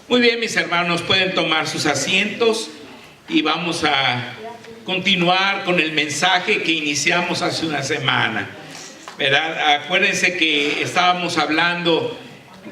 Muy bien, mis hermanos, pueden tomar sus asientos y vamos a continuar con el mensaje que iniciamos hace una semana, ¿verdad? Acuérdense que estábamos hablando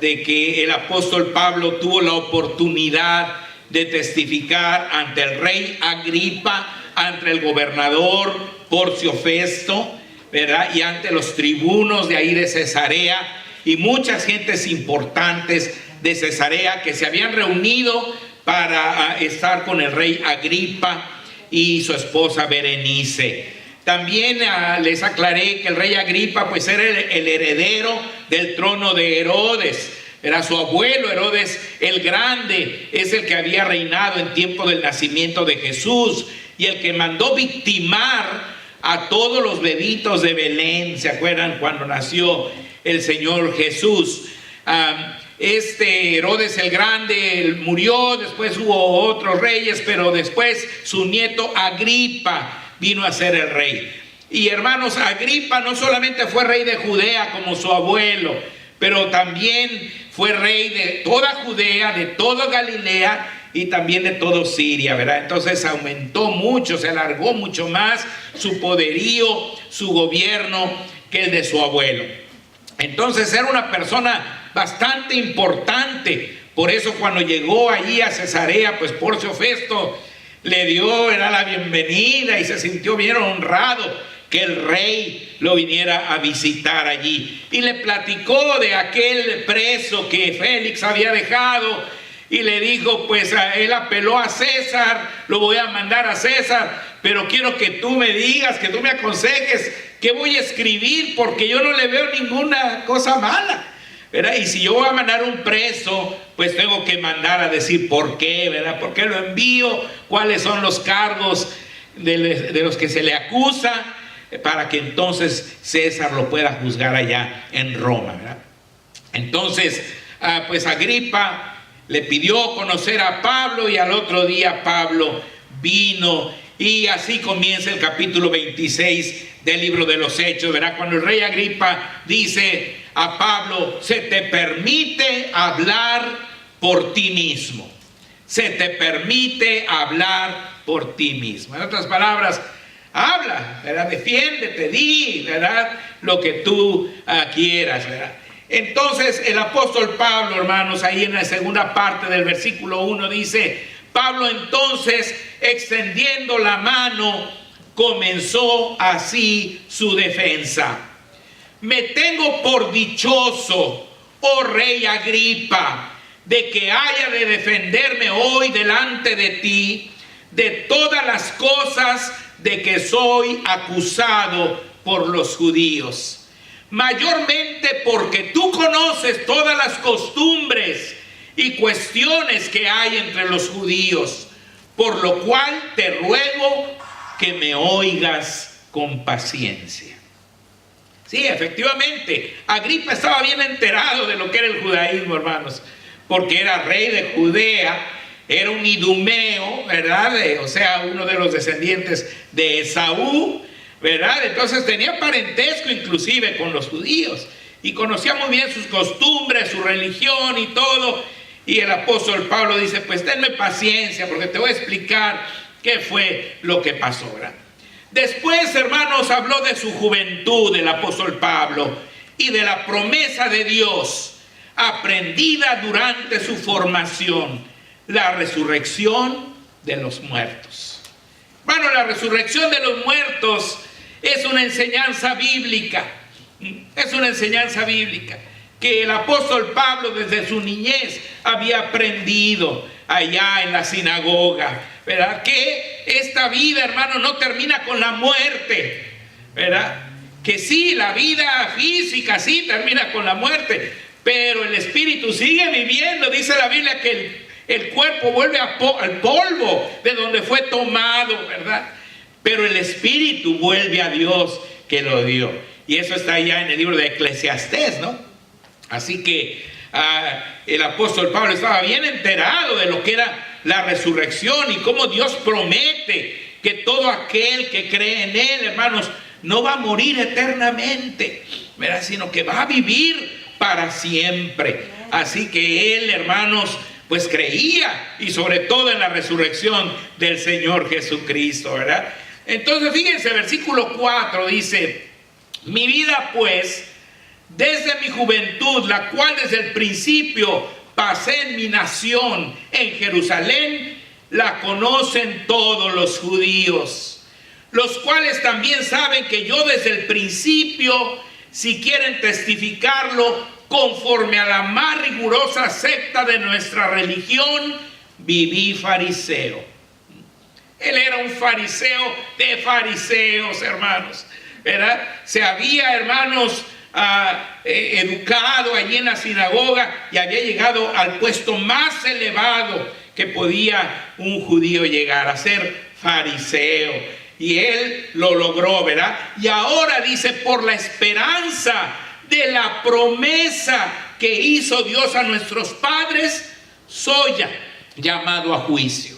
de que el apóstol Pablo tuvo la oportunidad de testificar ante el rey Agripa, ante el gobernador Porcio Festo, ¿verdad? Y ante los tribunos de ahí de Cesarea y muchas gentes importantes de Cesarea que se habían reunido para estar con el rey Agripa y su esposa Berenice. También les aclaré que el rey Agripa pues era el heredero del trono de Herodes. Era su abuelo Herodes el Grande, es el que había reinado en tiempo del nacimiento de Jesús y el que mandó victimar a todos los bebitos de Belén. ¿Se acuerdan cuando nació el Señor Jesús? Este Herodes el Grande murió, después hubo otros reyes, pero después su nieto Agripa vino a ser el rey. Y hermanos, Agripa no solamente fue rey de Judea como su abuelo, pero también fue rey de toda Judea, de toda Galilea y también de todo Siria, ¿verdad? Entonces aumentó mucho, se alargó mucho más su poderío, su gobierno que el de su abuelo. Entonces era una persona bastante importante. Por eso cuando llegó allí a Cesarea, pues Porcio Festo le dio la bienvenida y se sintió bien honrado que el rey lo viniera a visitar allí. Y le platicó de aquel preso que Félix había dejado y le dijo, pues él apeló a César, lo voy a mandar a César, pero quiero que tú me digas, que tú me aconsejes qué voy a escribir, porque yo no le veo ninguna cosa mala, ¿verdad? Y si yo voy a mandar un preso, pues tengo que mandar a decir por qué, ¿verdad? ¿Por qué lo envío? ¿Cuáles son los cargos de los que se le acusa? Para que entonces César lo pueda juzgar allá en Roma, ¿verdad? Entonces, pues Agripa le pidió conocer a Pablo y al otro día Pablo vino y así comienza el capítulo 26 del libro de los Hechos, ¿verdad? Cuando el rey Agripa dice a Pablo, se te permite hablar por ti mismo. Se te permite hablar por ti mismo. En otras palabras, habla, ¿verdad? Defiéndete, di, ¿verdad? Lo que tú quieras, ¿verdad? Entonces el apóstol Pablo, hermanos, ahí en la segunda parte del versículo 1 dice, Pablo entonces, extendiendo la mano, comenzó así su defensa. Me tengo por dichoso, oh rey Agripa, de que haya de defenderme hoy delante de ti de todas las cosas de que soy acusado por los judíos. Mayormente porque tú conoces todas las costumbres y cuestiones que hay entre los judíos, por lo cual te ruego que me oigas con paciencia. Sí, efectivamente, Agripa estaba bien enterado de lo que era el judaísmo, hermanos, porque era rey de Judea, era un idumeo, ¿verdad? O sea, uno de los descendientes de Esaú, ¿verdad? Entonces tenía parentesco inclusive con los judíos y conocía muy bien sus costumbres, su religión y todo. Y el apóstol Pablo dice, pues tenme paciencia porque te voy a explicar qué fue lo que pasó, ¿verdad? Después, hermanos, habló de su juventud el apóstol Pablo y de la promesa de Dios aprendida durante su formación, la resurrección de los muertos. Bueno, la resurrección de los muertos es una enseñanza bíblica. Es una enseñanza bíblica que el apóstol Pablo desde su niñez había aprendido allá en la sinagoga, ¿verdad? Que esta vida, hermano, no termina con la muerte, ¿verdad? Que sí, la vida física sí termina con la muerte, pero el espíritu sigue viviendo. Dice la Biblia que el cuerpo vuelve al polvo de donde fue tomado, ¿verdad? Pero el espíritu vuelve a Dios que lo dio. Y eso está allá en el libro de Eclesiastés, ¿no? Así que el apóstol Pablo estaba bien enterado de lo que era la resurrección y cómo Dios promete que todo aquel que cree en Él, hermanos, no va a morir eternamente, ¿verdad? Sino que va a vivir para siempre. Así que Él, hermanos, pues creía, y sobre todo en la resurrección del Señor Jesucristo, ¿verdad? Entonces fíjense, versículo 4 dice: mi vida pues, desde mi juventud, la cual desde el principio pasé en mi nación, en Jerusalén, la conocen todos los judíos, los cuales también saben que yo desde el principio, si quieren testificarlo, conforme a la más rigurosa secta de nuestra religión, viví fariseo. Él era un fariseo de fariseos, hermanos, ¿verdad? Se había, hermanos, educado allí en la sinagoga y había llegado al puesto más elevado que podía un judío llegar, a ser fariseo. Y él lo logró, ¿verdad? Y ahora dice: por la esperanza de la promesa que hizo Dios a nuestros padres, soy llamado a juicio.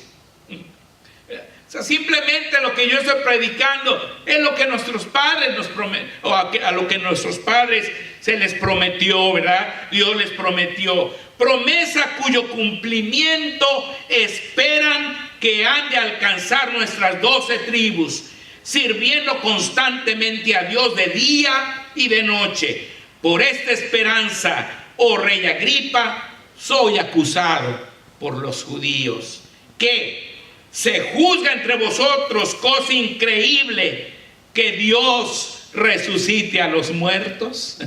O sea, simplemente lo que yo estoy predicando es lo que nuestros padres nos prometen, o a lo que nuestros padres se les prometió, ¿verdad? Dios les prometió. Promesa cuyo cumplimiento esperan que han de alcanzar nuestras 12 tribus, sirviendo constantemente a Dios de día y de noche. Por esta esperanza, oh rey Agripa, soy acusado por los judíos. ¿Qué? Se juzga entre vosotros cosa increíble, que Dios resucite a los muertos.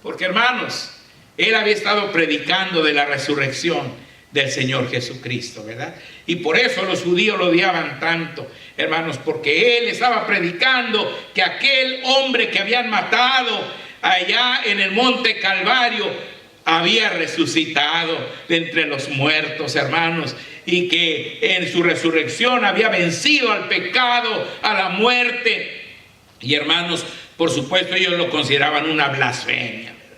Porque, hermanos, él había estado predicando de la resurrección del Señor Jesucristo, ¿verdad? Y por eso los judíos lo odiaban tanto, hermanos, porque él estaba predicando que aquel hombre que habían matado allá en el monte Calvario había resucitado de entre los muertos, hermanos, y que en su resurrección había vencido al pecado, a la muerte. Y, hermanos, por supuesto ellos lo consideraban una blasfemia, ¿verdad?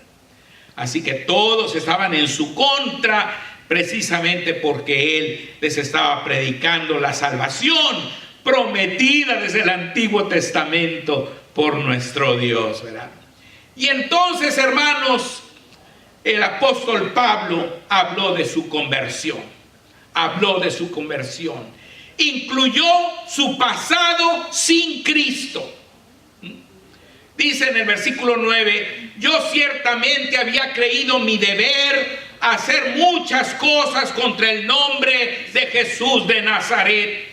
Así que todos estaban en su contra, precisamente porque él les estaba predicando la salvación prometida desde el Antiguo Testamento por nuestro Dios, ¿verdad? Y entonces, hermanos, el apóstol Pablo habló de su conversión. Habló de su conversión. Incluyó su pasado sin Cristo. Dice en el versículo 9: yo ciertamente había creído mi deber hacer muchas cosas contra el nombre de Jesús de Nazaret,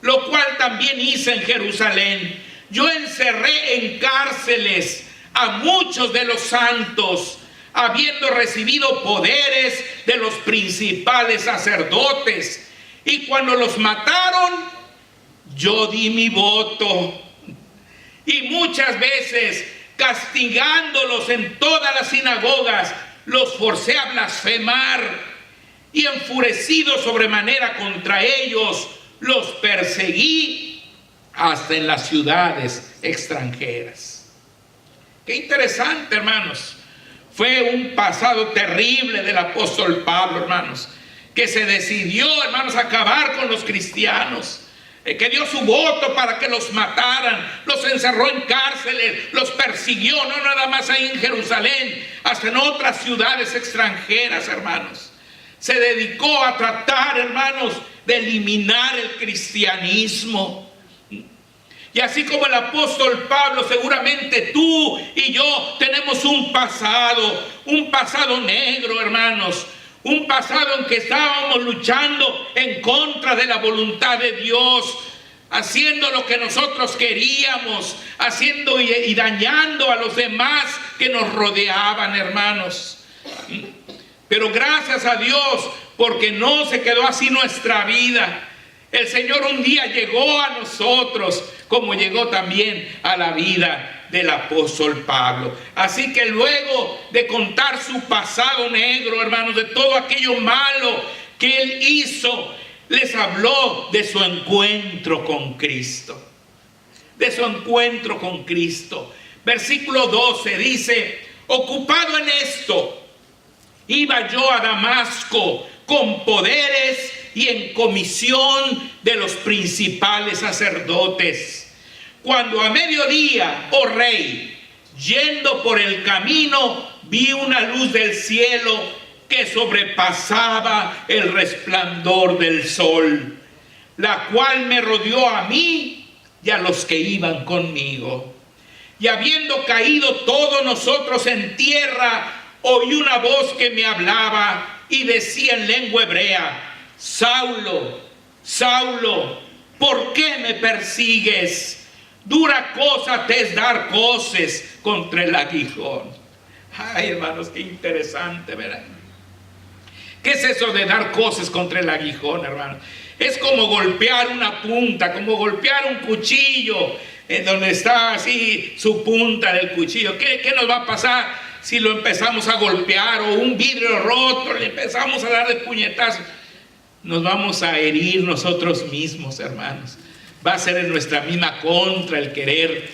lo cual también hice en Jerusalén. Yo encerré en cárceles a muchos de los santos, habiendo recibido poderes de los principales sacerdotes, y cuando los mataron, yo di mi voto. Y muchas veces, castigándolos en todas las sinagogas, los forcé a blasfemar, y enfurecido sobremanera contra ellos, los perseguí hasta en las ciudades extranjeras. Qué interesante, hermanos. Fue un pasado terrible del apóstol Pablo, hermanos, que se decidió, hermanos, a acabar con los cristianos, que dio su voto para que los mataran, los encerró en cárceles, los persiguió, no nada más ahí en Jerusalén, hasta en otras ciudades extranjeras, hermanos. Se dedicó a tratar, hermanos, de eliminar el cristianismo. Y así como el apóstol Pablo, seguramente tú y yo tenemos un pasado negro, hermanos. Un pasado en que estábamos luchando en contra de la voluntad de Dios, haciendo lo que nosotros queríamos, haciendo y dañando a los demás que nos rodeaban, hermanos. Pero gracias a Dios, porque no se quedó así nuestra vida. El Señor un día llegó a nosotros, como llegó también a la vida del apóstol Pablo. Así que luego de contar su pasado negro, hermanos, de todo aquello malo que él hizo, les habló de su encuentro con Cristo. De su encuentro con Cristo. Versículo 12 dice: ocupado en esto, iba yo a Damasco con poderes y en comisión de los principales sacerdotes, cuando a mediodía, oh rey, yendo por el camino, vi una luz del cielo que sobrepasaba el resplandor del sol, la cual me rodeó a mí y a los que iban conmigo. Y habiendo caído todos nosotros en tierra, oí una voz que me hablaba y decía en lengua hebrea: Saulo, Saulo, ¿por qué me persigues? Dura cosa te es dar coces contra el aguijón. Ay, hermanos, qué interesante, ¿verdad? ¿Qué es eso de dar coces contra el aguijón, hermanos? Es como golpear una punta, como golpear un cuchillo, en donde está así su punta del cuchillo. ¿Qué nos va a pasar si lo empezamos a golpear? O un vidrio roto, le empezamos a dar de puñetazos. Nos vamos a herir nosotros mismos, hermanos. Va a ser en nuestra misma contra el querer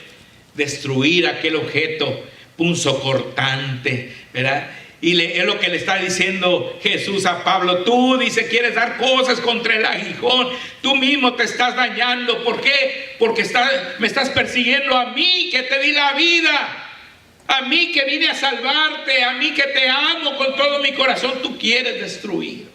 destruir aquel objeto punzocortante, ¿verdad? Y es lo que le está diciendo Jesús a Pablo. Tú, dice, quieres dar cosas contra el aguijón. Tú mismo te estás dañando. ¿Por qué? Porque me estás persiguiendo a mí, que te di la vida. A mí que vine a salvarte. A mí que te amo con todo mi corazón. Tú quieres destruirme.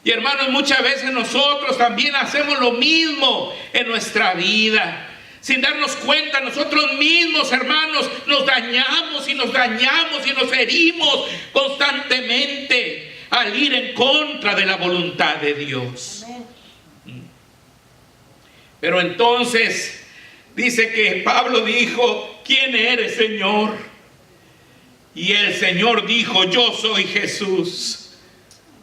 Y hermanos, muchas veces nosotros también hacemos lo mismo en nuestra vida. Sin darnos cuenta, nosotros mismos, hermanos, nos dañamos y nos herimos constantemente al ir en contra de la voluntad de Dios. Pero entonces dice que Pablo dijo: ¿quién eres, Señor? Y el Señor dijo: yo soy Jesús,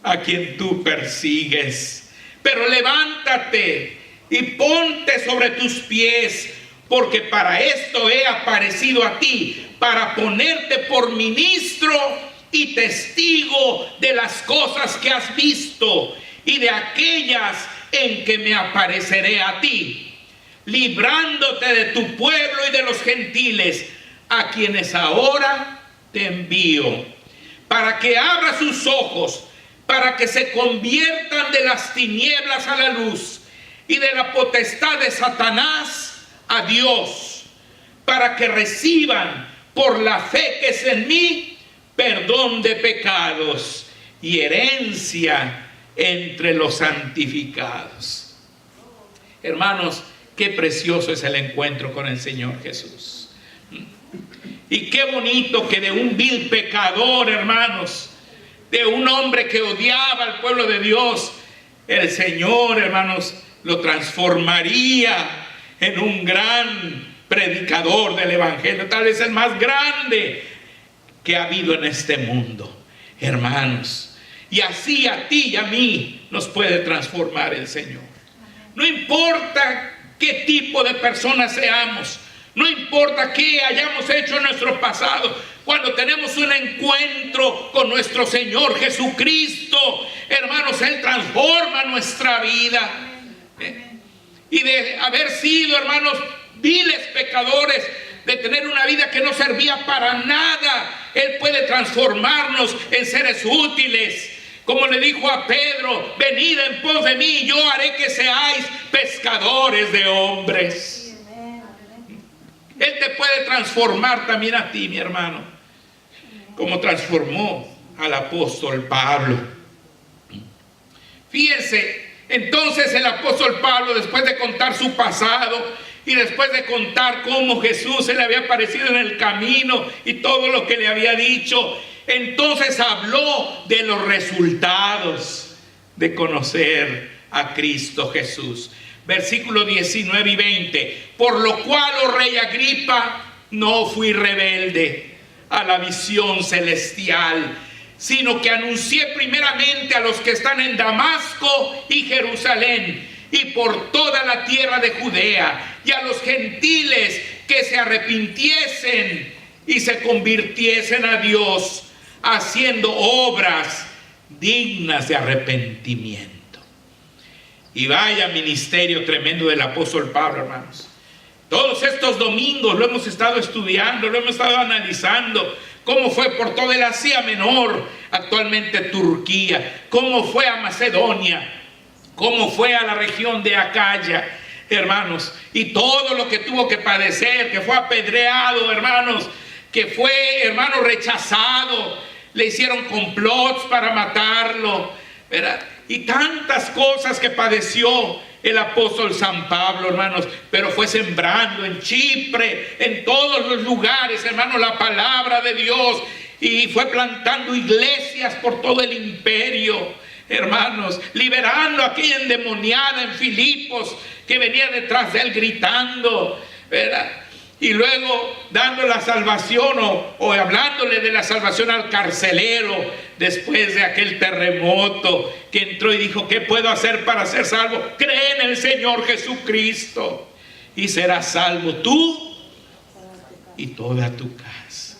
a quien tú persigues. Pero levántate y ponte sobre tus pies, porque para esto he aparecido a ti, para ponerte por ministro y testigo de las cosas que has visto y de aquellas en que me apareceré a ti, librándote de tu pueblo y de los gentiles, a quienes ahora te envío, para que abra sus ojos, para que se conviertan de las tinieblas a la luz y de la potestad de Satanás a Dios, para que reciban por la fe que es en mí perdón de pecados y herencia entre los santificados. Hermanos, qué precioso es el encuentro con el Señor Jesús. Y qué bonito que de un vil pecador, hermanos, de un hombre que odiaba al pueblo de Dios, el Señor, hermanos, lo transformaría en un gran predicador del Evangelio, tal vez el más grande que ha habido en este mundo, hermanos. Y así a ti y a mí nos puede transformar el Señor. No importa qué tipo de personas seamos, no importa qué hayamos hecho en nuestro pasado, cuando tenemos un encuentro con nuestro Señor Jesucristo, hermanos, Él transforma nuestra vida. Y de haber sido, hermanos, viles pecadores, de tener una vida que no servía para nada, Él puede transformarnos en seres útiles. Como le dijo a Pedro: venid en pos de mí, yo haré que seáis pescadores de hombres. Él te puede transformar también a ti, mi hermano, como transformó al apóstol Pablo. Fíjense, entonces el apóstol Pablo, después de contar su pasado y después de contar cómo Jesús se le había aparecido en el camino y todo lo que le había dicho, entonces habló de los resultados de conocer a Cristo Jesús. Versículos 19 y 20. Por lo cual, oh rey Agripa, no fui rebelde a la visión celestial, sino que anuncié primeramente a los que están en Damasco y Jerusalén y por toda la tierra de Judea, y a los gentiles que se arrepintiesen y se convirtiesen a Dios, haciendo obras dignas de arrepentimiento. Y vaya ministerio tremendo del apóstol Pablo, hermanos. Todos estos domingos lo hemos estado estudiando, lo hemos estado analizando. Cómo fue por toda el Asia Menor, actualmente Turquía. Cómo fue a Macedonia. Cómo fue a la región de Acaya, hermanos. Y todo lo que tuvo que padecer, que fue apedreado, hermanos. Que fue, hermanos, rechazado. le hicieron complots para matarlo, ¿verdad? Y tantas cosas que padeció el apóstol San Pablo, hermanos, pero fue sembrando en Chipre, en todos los lugares, hermanos, la palabra de Dios, y fue plantando iglesias por todo el imperio, hermanos, liberando a aquella endemoniada en Filipos que venía detrás de él gritando, ¿verdad? Y luego dando la salvación o hablándole de la salvación al carcelero después de aquel terremoto, que entró y dijo: ¿qué puedo hacer para ser salvo? Cree en el Señor Jesucristo y serás salvo tú y toda tu casa,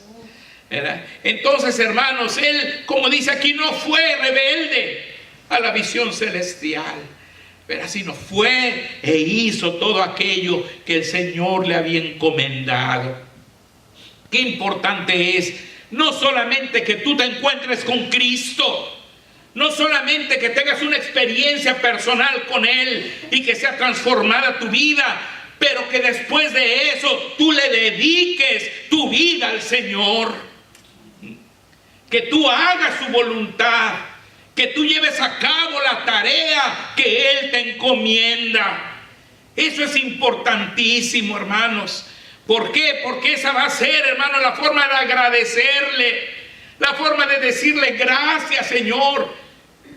¿verdad? Entonces, hermanos, él, como dice aquí, no fue rebelde a la visión celestial, pero sino fue e hizo todo aquello que el Señor le había encomendado. Qué importante es no solamente que tú te encuentres con Cristo, no solamente que tengas una experiencia personal con Él y que sea transformada tu vida, pero que después de eso tú le dediques tu vida al Señor, que tú hagas su voluntad, que tú lleves a cabo la tarea que Él te encomienda. Eso es importantísimo, hermanos. ¿Por qué? Porque esa va a ser, hermano, la forma de agradecerle, la forma de decirle: gracias, Señor,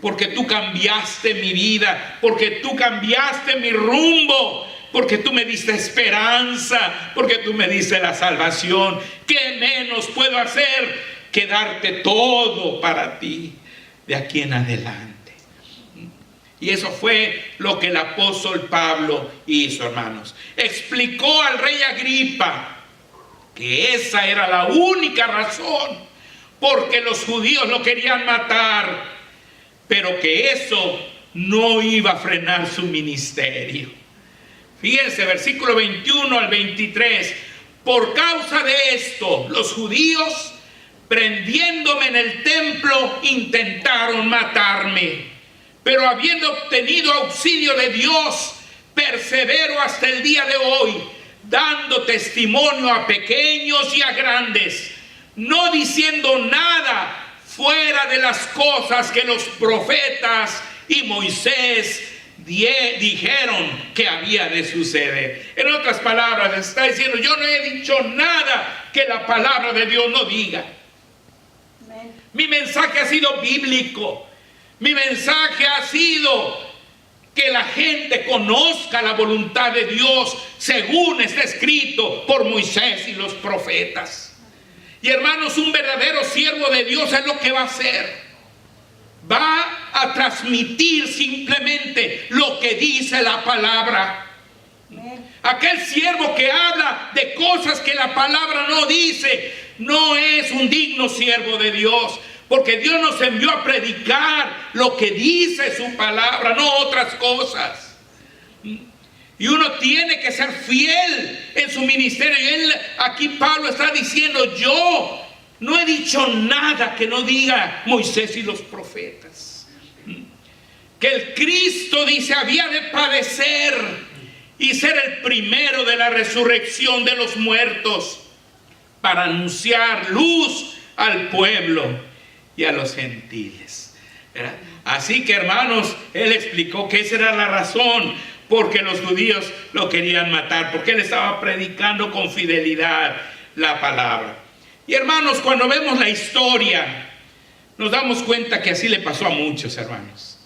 porque tú cambiaste mi vida, porque tú cambiaste mi rumbo, porque tú me diste esperanza, porque tú me diste la salvación. ¿Qué menos puedo hacer que darte todo para ti de aquí en adelante? Y eso fue lo que el apóstol Pablo hizo, hermanos. Explicó al rey Agripa que esa era la única razón porque los judíos lo querían matar, pero que eso no iba a frenar su ministerio. Fíjense, versículo 21 al 23. Por causa de esto, los judíos, prendiéndome en el templo, intentaron matarme, pero habiendo obtenido auxilio de Dios, persevero hasta el día de hoy, dando testimonio a pequeños y a grandes, no diciendo nada fuera de las cosas que los profetas y Moisés dijeron que había de suceder. En otras palabras, está diciendo: yo no he dicho nada que la palabra de Dios no diga. Mi mensaje ha sido bíblico. Mi mensaje ha sido que la gente conozca la voluntad de Dios según está escrito por Moisés y los profetas. Y hermanos, un verdadero siervo de Dios es lo que va a hacer. Va a transmitir simplemente lo que dice la palabra. Aquel siervo que habla de cosas que la palabra no dice, no es un digno siervo de Dios, porque Dios nos envió a predicar lo que dice su palabra, no otras cosas. Y uno tiene que ser fiel en su ministerio. Y aquí Pablo está diciendo: yo no he dicho nada que no diga Moisés y los profetas. Que el Cristo, dice, había de padecer y ser el primero de la resurrección de los muertos, para anunciar luz al pueblo y a los gentiles. ¿Verdad? Así que, hermanos, él explicó que esa era la razón porque los judíos lo querían matar, porque él estaba predicando con fidelidad la palabra. Y hermanos, cuando vemos la historia, nos damos cuenta que así le pasó a muchos, hermanos.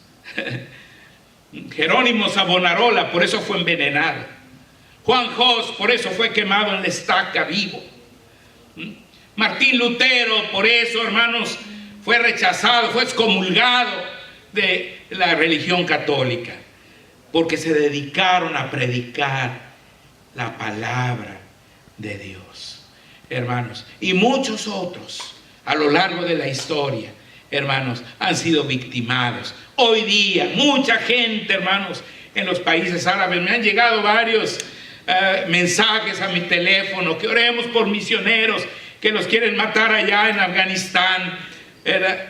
Jerónimo Savonarola, por eso fue envenenado. Juan Hus, por eso fue quemado en la estaca vivo. Martín Lutero, por eso, hermanos, fue rechazado, fue excomulgado de la religión católica, porque se dedicaron a predicar la palabra de Dios, hermanos. Y muchos otros a lo largo de la historia, hermanos, han sido victimados. Hoy día, mucha gente, hermanos, en los países árabes, me han llegado varios mensajes a mi teléfono, que oremos por misioneros que los quieren matar allá en Afganistán, ¿verdad?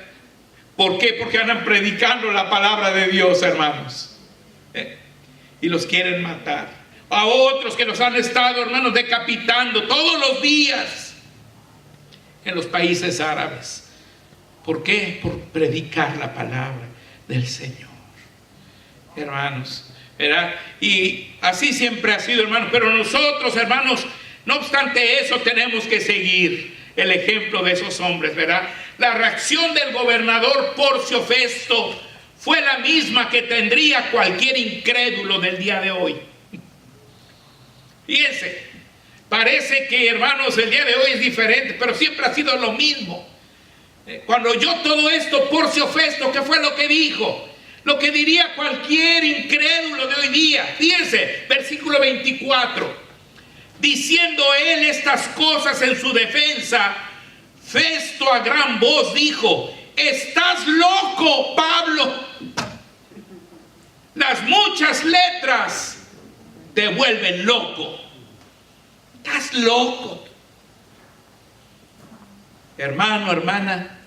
¿Por qué? Porque andan predicando la palabra de Dios, hermanos, y los quieren matar. A otros que los han estado, hermanos, decapitando todos los días en los países árabes. ¿Por qué? Por predicar la palabra del Señor. Hermanos, ¿verdad? Y así siempre ha sido, hermanos. Pero nosotros, hermanos, no obstante eso, tenemos que seguir el ejemplo de esos hombres, ¿verdad? La reacción del gobernador Porcio Festo fue la misma que tendría cualquier incrédulo del día de hoy. Fíjense, parece que, hermanos, el día de hoy es diferente, pero siempre ha sido lo mismo. Cuando oyó todo esto, Porcio Festo, ¿qué fue lo que dijo? Lo que diría cualquier incrédulo de hoy día. Fíjense, versículo 24. Diciendo él estas cosas en su defensa, Festo a gran voz dijo: estás loco, Pablo. Las muchas letras te vuelven loco. Estás loco. Hermano, hermana,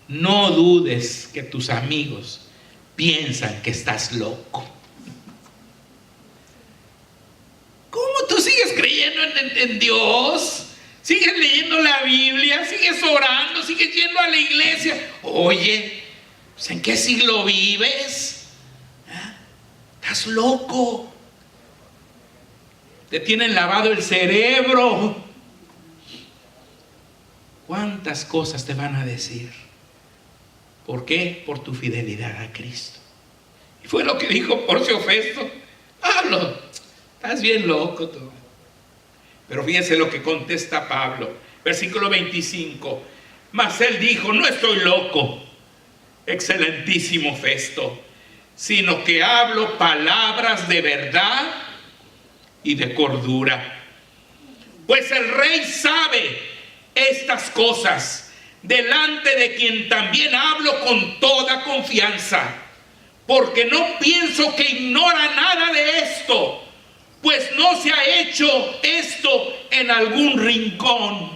no dudes que tus amigos piensan que estás loco. ¿Cómo tú sigues creyendo en Dios? ¿Sigues leyendo la Biblia? ¿Sigues orando? ¿Sigues yendo a la iglesia? Oye, pues, ¿en qué siglo vives? ¿Ah? Estás loco. Te tienen lavado el cerebro. ¿Cuántas cosas te van a decir? ¿Por qué? Por tu fidelidad a Cristo. Y fue lo que dijo Porcio Festo. Pablo, estás bien loco tú. Pero fíjense lo que contesta Pablo. Versículo 25. Mas él dijo: no estoy loco, excelentísimo Festo, sino que hablo palabras de verdad y de cordura. Pues el rey sabe estas cosas, delante de quien también hablo con toda confianza, porque no pienso que ignora nada de esto, pues no se ha hecho esto en algún rincón.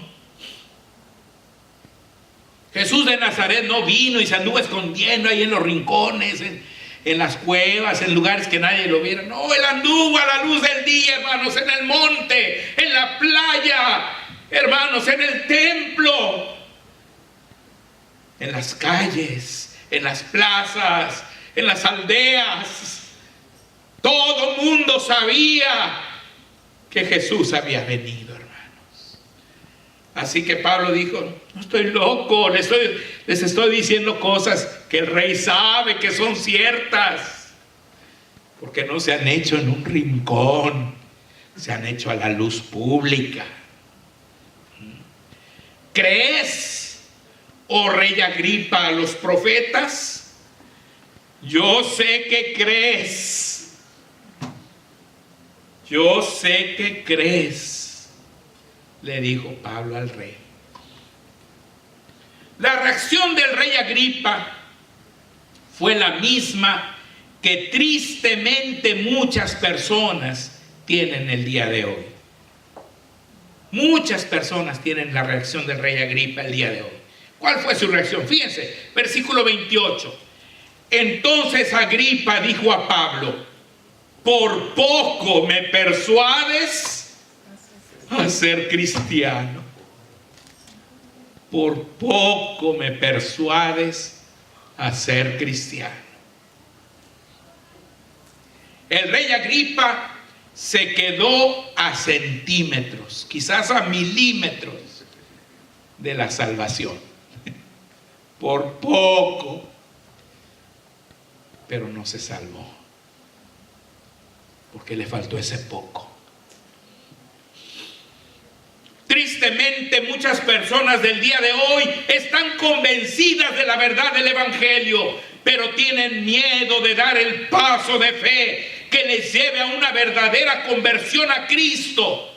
Jesús de Nazaret no vino y se anduvo escondiendo ahí en los rincones, en las cuevas, en lugares que nadie lo viera. No, él anduvo a la luz del día, hermanos, en el monte, en la playa, hermanos, en el templo, en las calles, en las plazas, en las aldeas. Todo mundo sabía que Jesús había venido, hermanos. Así que Pablo dijo: no estoy loco, les estoy diciendo cosas que el rey sabe que son ciertas, porque no se han hecho en un rincón, se han hecho a la luz pública. ¿Crees, oh rey Agripa, a los profetas? Yo sé que crees. Yo sé que crees, le dijo Pablo al rey. La reacción del rey Agripa fue la misma que tristemente muchas personas tienen el día de hoy. Muchas personas tienen la reacción del rey Agripa el día de hoy. ¿Cuál fue su reacción? Fíjense, versículo 28. Entonces Agripa dijo a Pablo: por poco me persuades a ser cristiano. Por poco me persuades a ser cristiano. El rey Agripa se quedó a centímetros, quizás a milímetros de la salvación. Por poco, pero no se salvó, porque le faltó ese poco. Tristemente, muchas personas del día de hoy están convencidas de la verdad del Evangelio, pero tienen miedo de dar el paso de fe que les lleve a una verdadera conversión a Cristo,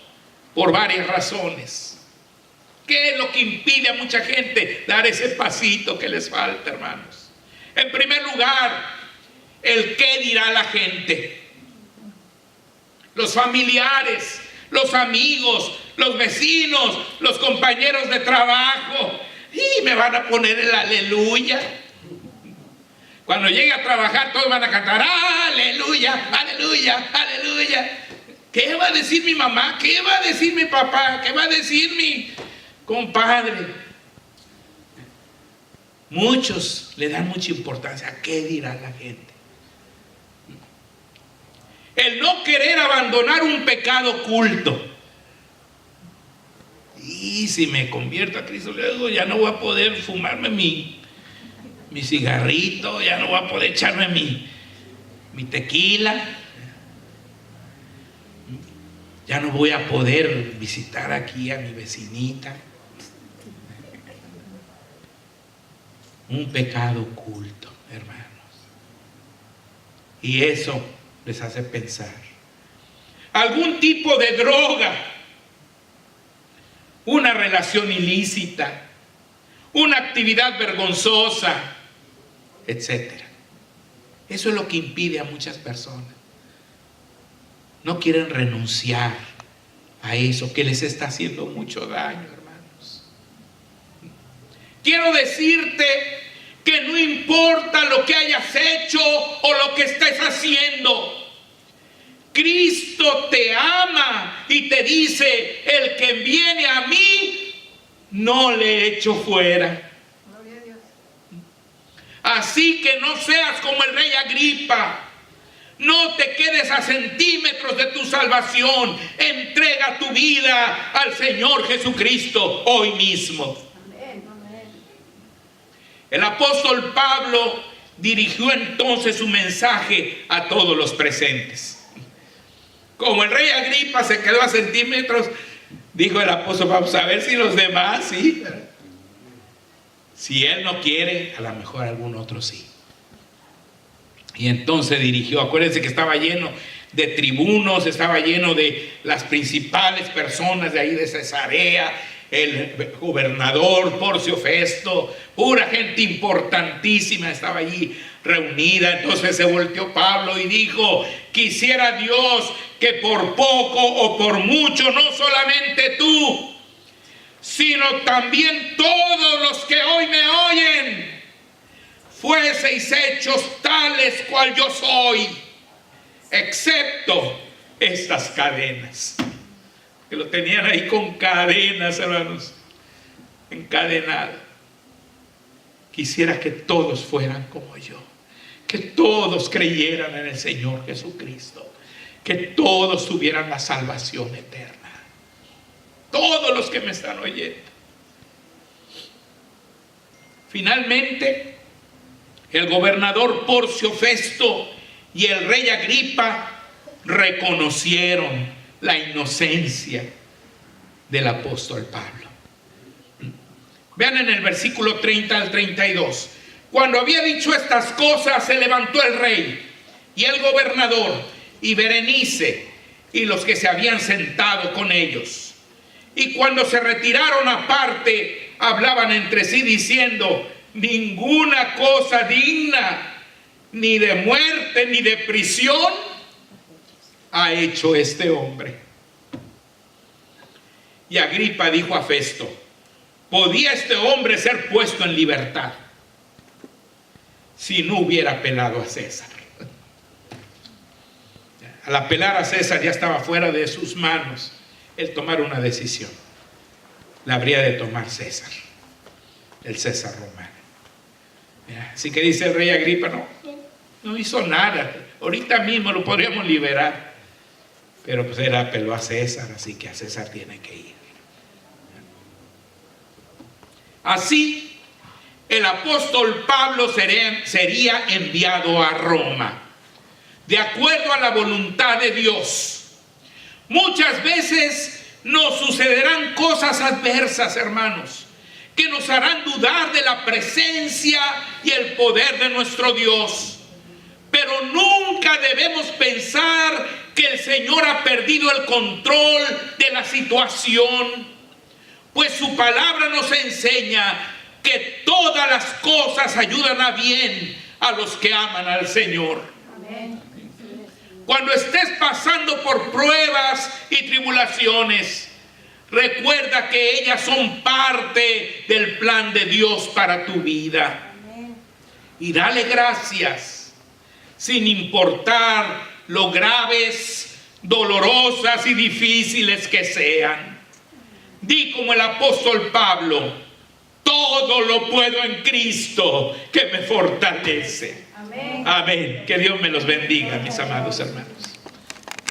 por varias razones. ¿Qué es lo que impide a mucha gente dar ese pasito que les falta, hermanos? En primer lugar, el qué dirá la gente. Los familiares, los amigos, los vecinos, los compañeros de trabajo. Y me van a poner el aleluya. Cuando llegue a trabajar todos van a cantar aleluya, aleluya, aleluya. ¿Qué va a decir mi mamá? ¿Qué va a decir mi papá? ¿Qué va a decir mi compadre? Muchos le dan mucha importancia a qué dirá la gente. El no querer abandonar un pecado oculto. Y si me convierto a Cristo, luego ya no voy a poder fumarme mi cigarrito, ya no voy a poder echarme mi tequila, ya no voy a poder visitar aquí a mi vecinita. Un pecado oculto, hermanos. Y eso les hace pensar. Algún tipo de droga, una relación ilícita, una actividad vergonzosa, etcétera. Eso es lo que impide a muchas personas. No quieren renunciar a eso que les está haciendo mucho daño, hermanos. Quiero decirte que no importa lo que hayas hecho o lo que estés haciendo, Cristo te ama y te dice: el que viene a mí, no le echo fuera. Gloria a Dios. Así que no seas como el rey Agripa. No te quedes a centímetros de tu salvación. Entrega tu vida al Señor Jesucristo hoy mismo. Amén. Amén. El apóstol Pablo dirigió entonces su mensaje a todos los presentes. Como el rey Agripa se quedó a centímetros, dijo el apóstol: vamos a ver si los demás sí. Si él no quiere, a lo mejor algún otro sí. Y entonces dirigió. Acuérdense que estaba lleno de tribunos, estaba lleno de las principales personas de ahí de Cesarea, el gobernador Porcio Festo, pura gente importantísima estaba allí reunida. Entonces se volteó Pablo y dijo: quisiera Dios que por poco o por mucho, no solamente tú, sino también todos los que hoy me oyen, fueseis hechos tales cual yo soy, excepto estas cadenas. Que lo tenían ahí con cadenas, hermanos, encadenado. Quisiera que todos fueran como yo, que todos creyeran en el Señor Jesucristo, que todos tuvieran la salvación eterna. Todos los que me están oyendo. Finalmente, el gobernador Porcio Festo y el rey Agripa reconocieron la inocencia del apóstol Pablo. Vean en el versículo 30 al 32. Cuando había dicho estas cosas, se levantó el rey y el gobernador y Berenice y los que se habían sentado con ellos. Y cuando se retiraron aparte, hablaban entre sí diciendo: ninguna cosa digna ni de muerte ni de prisión ha hecho este hombre. Y Agripa dijo a Festo: ¿podía este hombre ser puesto en libertad si no hubiera apelado a César? Al apelar a César ya estaba fuera de sus manos el tomar una decisión. La habría de tomar César, el César romano. Así que dice el rey Agripa: no hizo nada, ahorita mismo lo podríamos liberar. Pero pues él apeló a César, así que a César tiene que ir. Así, el apóstol Pablo sería enviado a Roma, de acuerdo a la voluntad de Dios. Muchas veces nos sucederán cosas adversas, hermanos, que nos harán dudar de la presencia y el poder de nuestro Dios. Pero nunca debemos pensar que el Señor ha perdido el control de la situación, pues su palabra nos enseña que todas las cosas ayudan a bien a los que aman al Señor. Amén. Cuando estés pasando por pruebas y tribulaciones, recuerda que ellas son parte del plan de Dios para tu vida. Amén. Y dale gracias, sin importar lo graves, dolorosas y difíciles que sean. Di como el apóstol Pablo: todo lo puedo en Cristo que me fortalece. Amén. Amén. Que Dios me los bendiga, mis amados hermanos.